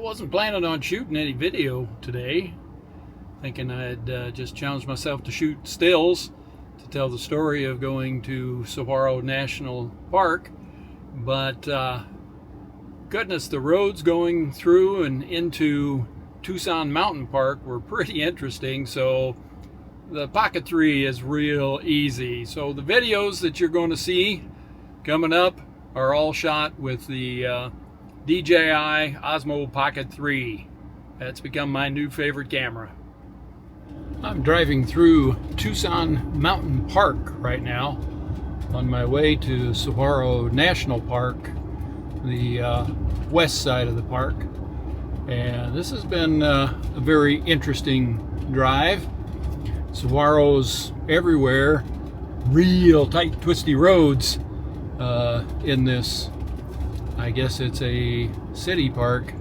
wasn't planning on shooting any video today, thinking I'd just challenge myself to shoot stills to tell the story of going to Saguaro National Park, but goodness, the roads going through and into Tucson Mountain Park were pretty interesting, so the Pocket 3 is real easy. So the videos that you're going to see coming up are all shot with the DJI Osmo Pocket 3. That's become my new favorite camera. I'm driving through Tucson Mountain Park right now on my way to Saguaro National Park, the west side of the park. And this has been a very interesting drive. Saguaros everywhere, real tight twisty roads in this, I guess it's a city park,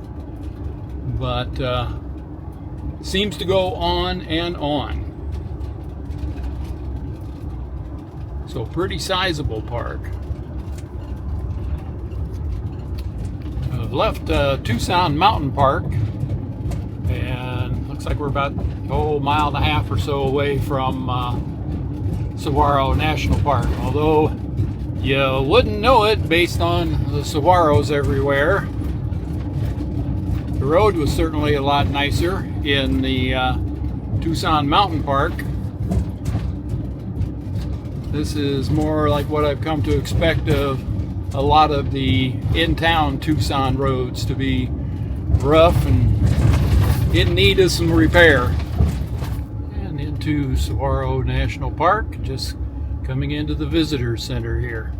but seems to go on and on. So pretty sizable park. I've left Tucson Mountain Park, and looks like we're about a mile and a half or so away from Saguaro National Park, although you wouldn't know it based on the saguaros everywhere. The road was certainly a lot nicer in the Tucson Mountain Park. This is more like what I've come to expect of a lot of the in-town Tucson roads, to be rough and in need of some repair. And into Saguaro National Park, just coming into the visitor center here.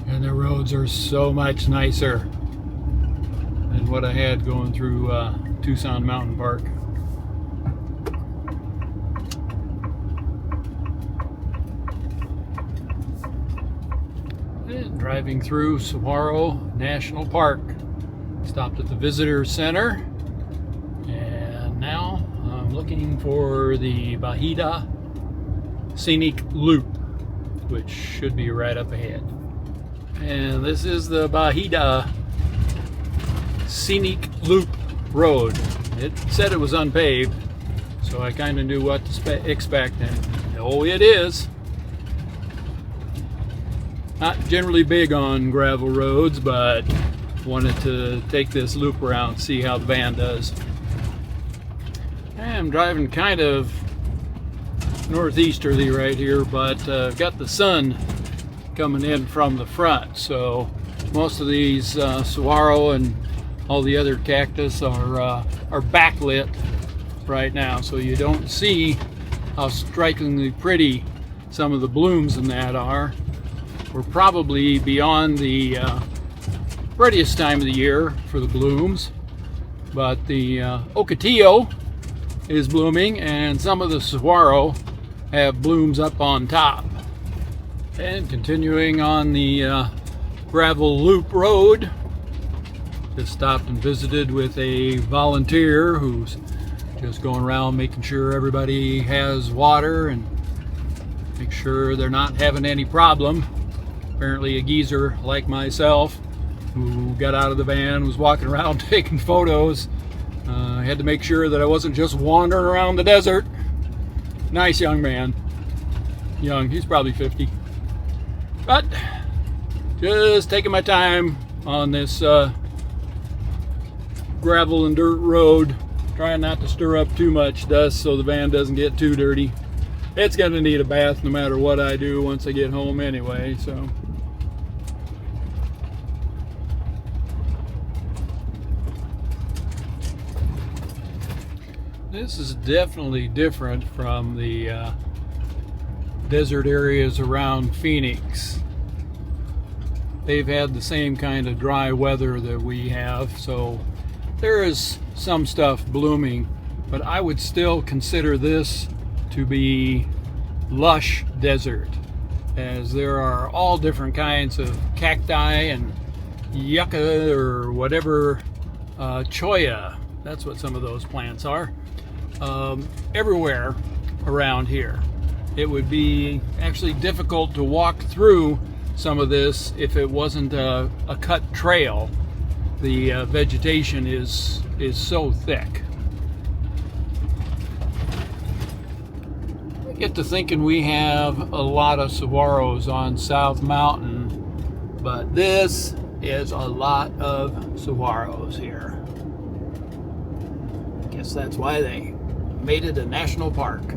And the roads are so much nicer than what I had going through Tucson Mountain Park. And driving through Saguaro National Park. Stopped at the visitor center, and now I'm looking for the Bajida Scenic Loop, which should be right up ahead. And this is the Bajida Scenic Loop Road. It said it was unpaved, so I kind of knew what to expect, and oh, it is. Not generally big on gravel roads, but wanted to take this loop around, see how the van does. I'm driving kind of northeasterly right here, but got the sun coming in from the front, so most of these saguaro and all the other cactus are backlit right now, so you don't see how strikingly pretty some of the blooms in that are. We're probably beyond the prettiest time of the year for the blooms, but the ocotillo is blooming, and some of the saguaro have blooms up on top. And continuing on the gravel loop road, just stopped and visited with a volunteer who's just going around making sure everybody has water and make sure they're not having any problem. Apparently a geezer like myself who got out of the van, was walking around taking photos. I had to make sure that I wasn't just wandering around the desert. Nice young man. Young, he's probably 50. But just taking my time on this gravel and dirt road, trying not to stir up too much dust so the van doesn't get too dirty. It's gonna need a bath no matter what I do once I get home anyway, so. This is definitely different from the desert areas around Phoenix. They've had the same kind of dry weather that we have, so there is some stuff blooming, but I would still consider this to be lush desert, as there are all different kinds of cacti and yucca or whatever, cholla, that's what some of those plants are. Everywhere around here. It would be actually difficult to walk through some of this, if it wasn't a cut trail, the vegetation is so thick. I get to thinking we have a lot of saguaros on South Mountain, but this is a lot of saguaros here. I guess that's why they made it a national park.